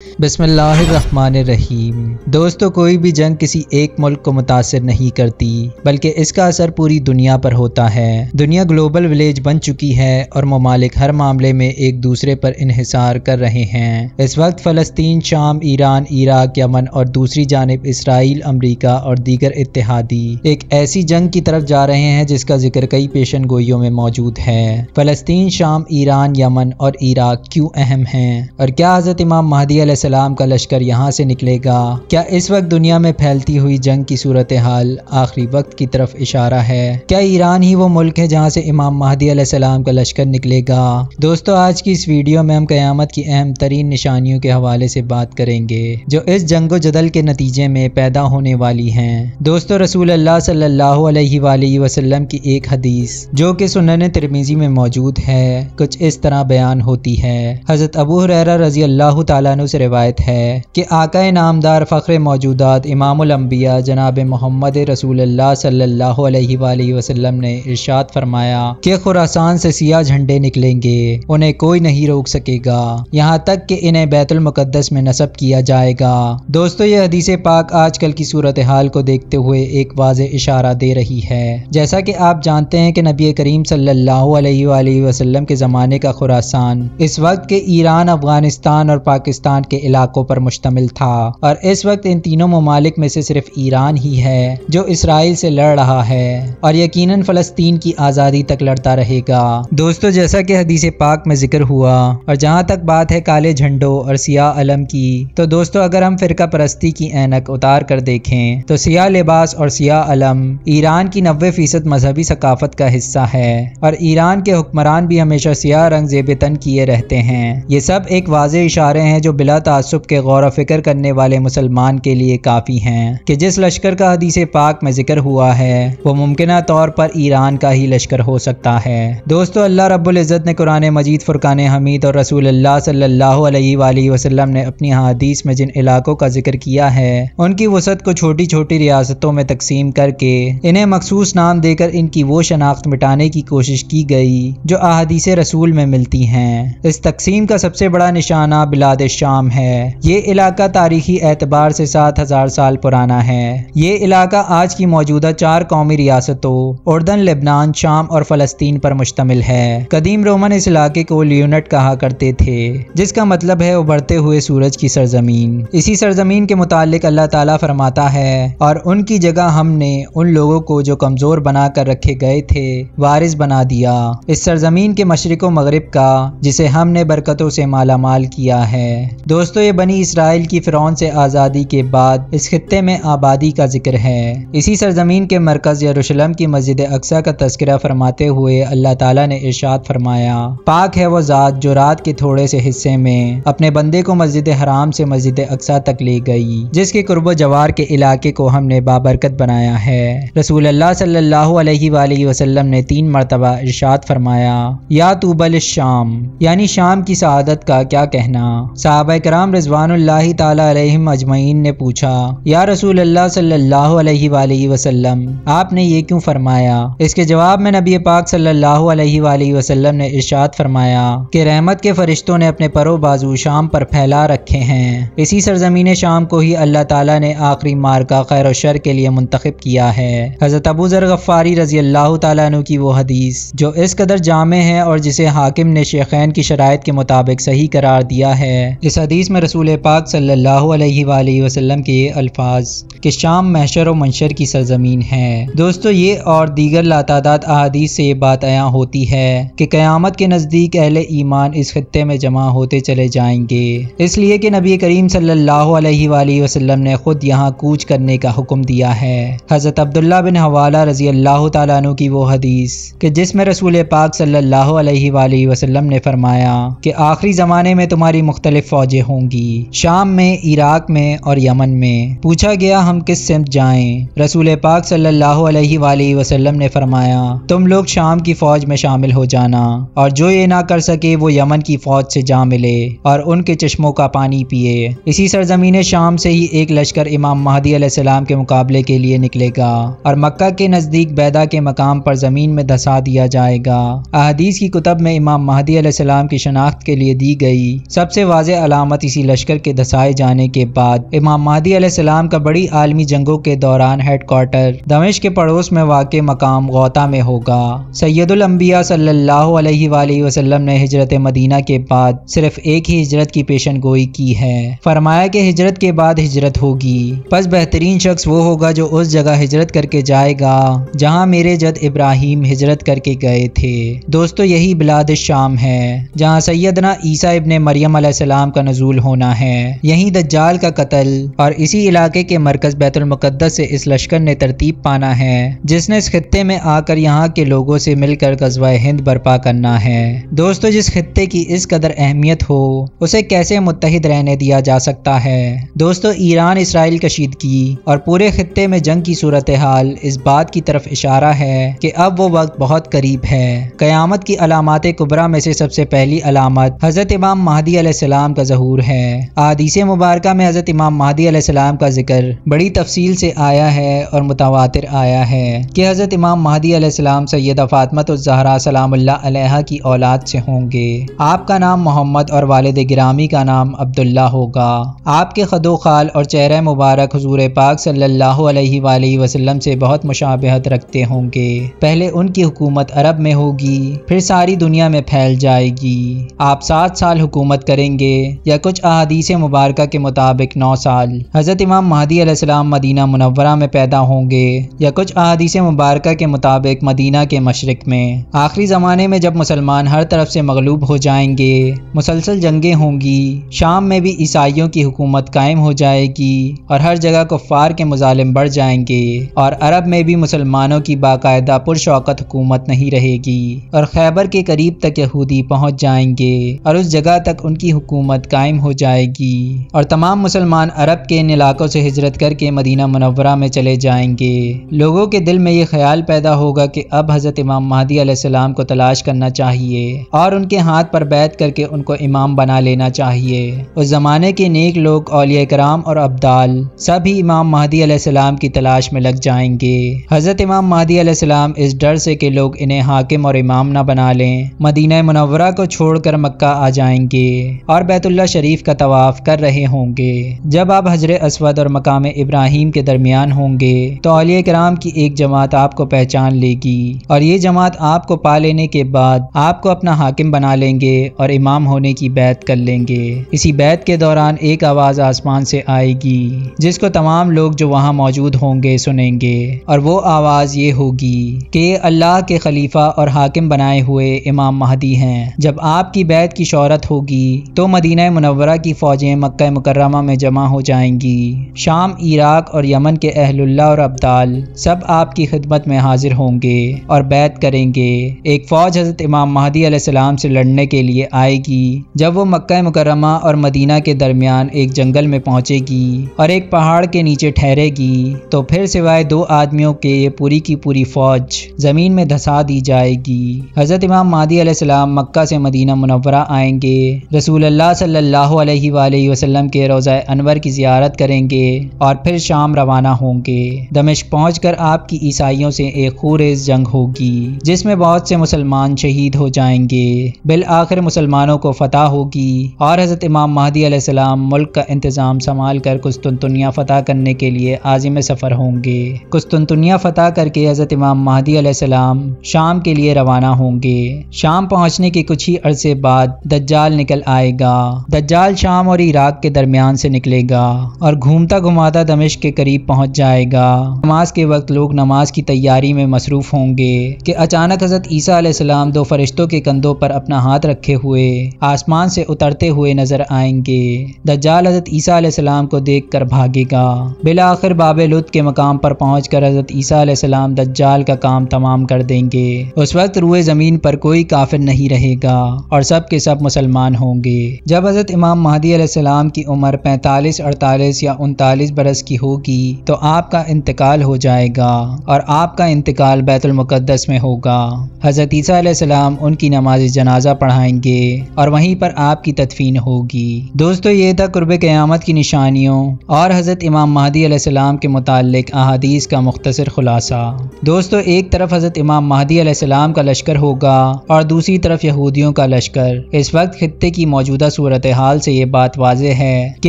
بسم اللہ الرحمن الرحیم۔ دوستو، کوئی بھی جنگ کسی ایک ملک کو متاثر نہیں کرتی بلکہ اس کا اثر پوری دنیا پر ہوتا ہے۔ دنیا گلوبل ولیج بن چکی ہے اور ممالک ہر معاملے میں ایک دوسرے پر انحصار کر رہے ہیں۔ اس وقت فلسطین، شام، ایران، عراق، یمن اور دوسری جانب اسرائیل، امریکہ اور دیگر اتحادی ایک ایسی جنگ کی طرف جا رہے ہیں جس کا ذکر کئی پیشن گوئیوں میں موجود ہے۔ فلسطین، شام، ایران، یمن اور عراق کیوں اہم ہیں اور کیا حضرت امام مہدی علیہ السلام کا لشکر یہاں سے نکلے گا؟ کیا اس وقت دنیا میں پھیلتی ہوئی جنگ کی صورتحال آخری وقت کی طرف اشارہ ہے؟ کیا ایران ہی وہ ملک ہے جہاں سے امام مہدی علیہ السلام کا لشکر نکلے گا؟ دوستو، آج کی اس ویڈیو میں ہم قیامت کی اہم ترین نشانیوں کے حوالے سے بات کریں گے جو اس جنگ و جدل کے نتیجے میں پیدا ہونے والی ہیں۔ دوستو، رسول اللہ صلی اللہ علیہ وآلہ وسلم کی ایک حدیث جو کہ سنن ترمذی میں موجود ہے کچھ اس طرح بیان ہوتی ہے۔ حضرت ابو ہریرہ رضی اللہ تعالیٰ عنہ سے روایت ہے کہ آقا نامدار فخر موجودات امام الانبیاء جناب محمد رسول اللہ صلی اللہ علیہ وآلہ وسلم نے ارشاد فرمایا کہ خراسان سے سیاہ جھنڈے نکلیں گے، انہیں کوئی نہیں روک سکے گا یہاں تک کہ انہیں بیت المقدس میں نصب کیا جائے گا۔ دوستو، یہ حدیث پاک آج کل کی صورتحال کو دیکھتے ہوئے ایک واضح اشارہ دے رہی ہے۔ جیسا کہ آپ جانتے ہیں کہ نبی کریم صلی اللہ علیہ وآلہ وسلم کے زمانے کا خراسان اس وقت کے ایران، افغانستان اور پاکستان کے علاقوں پر مشتمل تھا اور اس وقت ان تینوں ممالک میں سے صرف ایران ہی ہے جو اسرائیل سے لڑ رہا ہے اور یقیناً فلسطین کی آزادی تک لڑتا رہے گا۔ دوستو، جیسا کہ حدیث پاک میں ذکر ہوا اور جہاں تک بات ہے کالے جھنڈوں اور سیاہ علم کی، تو دوستو اگر ہم فرقہ پرستی کی اینک اتار کر دیکھیں تو سیاہ لباس اور سیاہ علم ایران کی 90% مذہبی ثقافت کا حصہ ہے اور ایران کے حکمران بھی ہمیشہ سیاہ رنگ زیب تن کیے رہتے ہیں۔ یہ سب ایک واضح اشارے ہیں جو بلا تعصب کے غور و فکر کرنے والے مسلمان کے لیے کافی ہیں کہ جس لشکر کا حدیث پاک میں ذکر ہوا ہے وہ ممکنہ طور پر ایران کا ہی لشکر ہو سکتا ہے۔ دوستو، اللہ رب العزت نے قرآن مجید، فرقان حمید اور رسول اللہ صلی اللہ علیہ وآلہ وسلم نے اپنی حدیث میں جن علاقوں کا ذکر کیا ہے ان کی وسعت کو چھوٹی چھوٹی ریاستوں میں تقسیم کر کے انہیں مخصوص نام دے کر ان کی وہ شناخت مٹانے کی کوشش کی گئی جو احادیث رسول میں ملتی ہیں۔ اس تقسیم کا سب سے بڑا نشانہ بلاد شام ہے۔ یہ علاقہ تاریخی اعتبار سے 7000 سال پرانا ہے۔ یہ علاقہ آج کی موجودہ 4 قومی ریاستوں اردن، لبنان، شام اور فلسطین پر مشتمل ہے۔ قدیم رومن اس علاقے کو لیونٹ کہا کرتے تھے جس کا مطلب ہے ابھرتے ہوئے سورج کی سرزمین۔ اسی سرزمین کے متعلق اللہ تعالیٰ فرماتا ہے اور ان کی جگہ ہم نے ان لوگوں کو جو کمزور بنا کر رکھے گئے تھے وارث بنا دیا اس سرزمین کے مشرق و مغرب کا جسے ہم نے برکتوں سے مالا مال کیا ہے۔ دوستو، یہ بنی اسرائیل کی فرعون سے آزادی کے بعد اس خطے میں آبادی کا ذکر ہے۔ اسی سرزمین کے مرکز یروشلم کی مسجد اقصی کا تذکرہ فرماتے ہوئے اللہ تعالیٰ نے ارشاد فرمایا، پاک ہے وہ ذات جو رات کے تھوڑے سے حصے میں اپنے بندے کو مسجد حرام سے مسجد اقصی تک لے گئی جس کے قرب و جوار کے علاقے کو ہم نے بابرکت بنایا ہے۔ رسول اللہ صلی اللہ علیہ وآلہ وسلم نے 3 مرتبہ ارشاد فرمایا، یا طوبی للشام، یعنی شام کی سعادت کا کیا کہنا؟ صحابہ کرام رضوان اللہ تعالی علیہم اجمعین نے پوچھا، یا رسول اللہ صلی اللہ علیہ وآلہ وسلم، آپ نے یہ کیوں فرمایا؟ اس کے جواب میں نبی پاک صلی اللہ علیہ وآلہ وسلم نے ارشاد فرمایا کہ رحمت کے فرشتوں نے اپنے پر و بازو شام پر پھیلا رکھے ہیں۔ اسی سرزمین شام کو ہی اللہ تعالیٰ نے آخری مارکہ خیر و شر کے لیے منتخب کیا ہے۔ حضرت ابو ذر غفاری رضی اللہ تعالیٰ عنہ کی وہ حدیث جو اس قدر جامع ہے اور جسے حاکم نے شیخین کی شرائط کے مطابق صحیح قرار دیا ہے، اس حدیث میں رسول پاک صلی اللہ علیہ وآلہ وسلم کے یہ الفاظ کہ شام محشر و منشر کی سرزمین ہے۔ دوستو، یہ اور دیگر لاتعداد احادیث سے یہ بات عیاں ہوتی ہے کہ قیامت کے نزدیک اہل ایمان اس خطے میں جمع ہوتے چلے جائیں گے، اس لیے کہ نبی کریم صلی اللہ علیہ وآلہ وسلم نے خود یہاں کوچ کرنے کا حکم دیا ہے۔ حضرت عبداللہ بن حوالہ رضی اللہ تعالیٰ عنہ کی وہ حدیث کہ جس میں رسول پاک صلی اللہ علیہ وآلہ وسلم نے فرمایا کہ آخری زمانے میں تمہاری مختلف فوجیں ہوں گی، شام میں، عراق میں اور یمن میں۔ پوچھا گیا ہم کس سمت جائیں؟ رسول پاک صلی اللہ علیہ وآلہ وسلم نے فرمایا تم لوگ شام کی فوج میں شامل ہو جانا اور جو یہ نہ کر سکے وہ یمن کی فوج سے جا ملے اور ان کے چشموں کا پانی پیے۔ اسی سرزمین شام سے ہی ایک لشکر امام مہدی علیہ السلام کے مقابلے کے لیے نکلے گا اور مکہ کے نزدیک بیدا کے مقام پر زمین میں دھسا دیا جائے گا۔ احادیث کی کتب میں امام مہدی علیہ السلام کی شناخت کے لیے دی گئی سب سے واضح علامت قیامت اسی لشکر کے دھسائے جانے کے بعد امام مہدی علیہ السلام کا بڑی عالمی جنگوں کے دوران ہیڈ کوارٹر دمشق کے پڑوس میں واقع مقام غوطہ میں ہوگا۔ سید الانبیاء صلی اللہ علیہ وآلہ وسلم نے ہجرت مدینہ کے بعد صرف ایک ہی ہجرت کی پیشن گوئی کی ہے، فرمایا کہ ہجرت کے بعد ہجرت ہوگی، پس بہترین شخص وہ ہوگا جو اس جگہ ہجرت کر کے جائے گا جہاں میرے جد ابراہیم ہجرت کر کے گئے تھے۔ دوستو یہی بلاد الشام ہے جہاں سیدنا عیسیٰ ابن مریم علیہ السلام کا نزول ہونا ہے، یہیں دجال کا قتل، اور اسی علاقے کے مرکز بیت المقدس سے اس لشکر نے ترتیب پانا ہے جس نے اس خطے میں آ کر یہاں کے لوگوں سے مل کر غزوہ ہند برپا کرنا ہے۔ دوستو جس خطے کی اس قدر اہمیت ہو اسے کیسے متحد رہنے دیا جا سکتا ہے؟ دوستو ایران اسرائیل کشیدگی اور پورے خطے میں جنگ کی صورتحال اس بات کی طرف اشارہ ہے کہ اب وہ وقت بہت قریب ہے۔ قیامت کی علامات کبریٰ میں سے سب سے پہلی علامت حضرت امام مہدی علیہ السلام کا ظہور ہے۔ احادیث مبارکہ میں حضرت امام مہدی علیہ السلام کا ذکر بڑی تفصیل سے آیا ہے اور متواتر آیا ہے کہ حضرت امام مہدی علیہ السلام سیدہ فاطمہ الزہرا سلام اللہ علیہا کی اولاد سے ہوں گے۔ آپ کا نام محمد اور والد گرامی کا نام عبداللہ ہوگا۔ آپ کے خد و خال اور چہرہ مبارک حضور پاک صلی اللہ علیہ وآلہ وسلم سے بہت مشابہت رکھتے ہوں گے۔ پہلے ان کی حکومت عرب میں ہوگی، پھر ساری دنیا میں پھیل جائے گی۔ آپ 7 سال حکومت کریں گے یا کچھ احادیث مبارکہ کے مطابق 9 سال۔ حضرت امام مہدی علیہ السلام مدینہ منورہ میں پیدا ہوں گے یا کچھ احادیث مبارکہ کے مطابق مدینہ کے مشرق میں۔ آخری زمانے میں جب مسلمان ہر طرف سے مغلوب ہو جائیں گے، مسلسل جنگیں ہوں گی، شام میں بھی عیسائیوں کی حکومت قائم ہو جائے گی اور ہر جگہ کفار کے مظالم بڑھ جائیں گے، اور عرب میں بھی مسلمانوں کی باقاعدہ پرشوکت حکومت نہیں رہے گی، اور خیبر کے قریب تک یہودی پہنچ جائیں گے اور اس جگہ تک ان کی حکومت قائم ہو جائے گی، اور تمام مسلمان عرب کے ان علاقوں سے ہجرت کر کے مدینہ منورہ میں چلے جائیں گے۔ لوگوں کے دل میں یہ خیال پیدا ہوگا کہ اب حضرت امام مہدی علیہ السلام کو تلاش کرنا چاہیے اور ان کے ہاتھ پر بیعت کر کے ان کو امام بنا لینا چاہیے۔ اس زمانے کے نیک لوگ، اولیاء کرام اور ابدال سب ہی امام مہدی علیہ السلام کی تلاش میں لگ جائیں گے۔ حضرت امام مہدی علیہ السلام اس ڈر سے کہ لوگ انہیں حاکم اور امام نہ بنا لیں، مدینہ منورہ کو چھوڑ کر مکہ آ جائیں گے اور بیت اللہ شریف کا طواف کر رہے ہوں گے۔ جب آپ حجر اسود اور مقام ابراہیم کے درمیان ہوں گے تو اولیاء کرام کی ایک جماعت آپ کو پہچان لے گی، اور یہ جماعت آپ کو پا لینے کے بعد آپ کو اپنا حاکم بنا لیں گے اور امام ہونے کی بیعت کر لیں گے۔ اسی بیعت کے دوران ایک آواز آسمان سے آئے گی جس کو تمام لوگ جو وہاں موجود ہوں گے سنیں گے، اور وہ آواز یہ ہوگی کہ یہ اللہ کے خلیفہ اور حاکم بنائے ہوئے امام مہدی ہیں۔ جب آپ کی بیعت کی شہرت ہوگی تو مدینہ منورہ کی فوجیں مکہ مکرمہ میں جمع ہو جائیں گی، شام، عراق اور یمن کے اہل اللہ اور ابدال سب آپ کی خدمت میں حاضر ہوں گے اور بیعت کریں گے۔ ایک فوج حضرت امام مہدی علیہ السلام سے لڑنے کے لیے آئے گی۔ جب وہ مکہ مکرمہ اور مدینہ کے درمیان ایک جنگل میں پہنچے گی اور ایک پہاڑ کے نیچے ٹھہرے گی تو پھر سوائے 2 آدمیوں کے یہ پوری کی پوری فوج زمین میں دھسا دی جائے گی۔ حضرت امام مہدی علیہ السلام مکہ سے مدینہ منورہ آئیں گے، رسول اللہ صلی اللہ علیہ وآلہ وسلم کے روضہ انور کی زیارت کریں گے اور پھر شام روانہ ہوں گے۔ دمشق پہنچ کر آپ کی عیسائیوں سے ایک خونریز جنگ ہوگی جس میں بہت سے مسلمان شہید ہو جائیں گے۔ بالآخر مسلمانوں کو فتح ہوگی اور حضرت امام مہدی علیہ السلام ملک کا انتظام سنبھال کر قسطنطنیہ فتح کرنے کے لیے عازم سفر ہوں گے۔ قسطنطنیہ فتح کر کے حضرت امام مہدی علیہ السلام شام کے لیے روانہ ہوں گے۔ شام پہنچنے کے کچھ ہی عرصے بعد دجال نکل آئے گا۔ دجال شام اور عراق کے درمیان سے نکلے گا اور گھومتا گھماتا دمشق کے قریب پہنچ جائے گا۔ نماز کے وقت لوگ نماز کی تیاری میں مصروف ہوں گے کہ اچانک حضرت عیسیٰ علیہ السلام 2 فرشتوں کے کندھوں پر اپنا ہاتھ رکھے ہوئے آسمان سے اترتے ہوئے نظر آئیں گے۔ دجال حضرت عیسیٰ علیہ السلام کو دیکھ کر بھاگے گا۔ بالآخر باب لد کے مقام پر پہنچ کر حضرت عیسیٰ علیہ السلام دجال کا کام تمام کر دیں گے۔ اس وقت روئے زمین پر کوئی کافر نہیں رہے گا اور سب کے سب مسلمان ہوں گے۔ جب حضرت امام مہدی علیہ السلام کی عمر 45، 48 یا 39 برس کی ہوگی تو آپ کا انتقال ہو جائے گا اور آپ کا انتقال بیت المقدس میں ہوگا۔ حضرت عیسیٰ علیہ السلام ان کی نماز جنازہ پڑھائیں گے اور وہیں پر آپ کی تدفین ہوگی۔ دوستو یہ تھا قرب قیامت کی نشانیوں اور حضرت امام مہدی علیہ السلام کے متعلق احادیث کا مختصر خلاصہ۔ دوستو ایک طرف حضرت امام مہدی علیہ السلام کا لشکر ہوگا اور دوسری طرف یہودیوں کا لشکر۔ اس وقت خطے کی موجودہ صورتحال صورتحال سے یہ بات واضح ہے کہ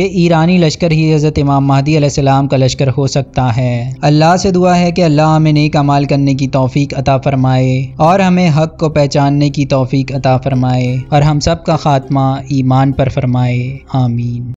ایرانی لشکر ہی حضرت امام مہدی علیہ السلام کا لشکر ہو سکتا ہے۔ اللہ سے دعا ہے کہ اللہ ہمیں نیک اعمال کرنے کی توفیق عطا فرمائے اور ہمیں حق کو پہچاننے کی توفیق عطا فرمائے اور ہم سب کا خاتمہ ایمان پر فرمائے، آمین۔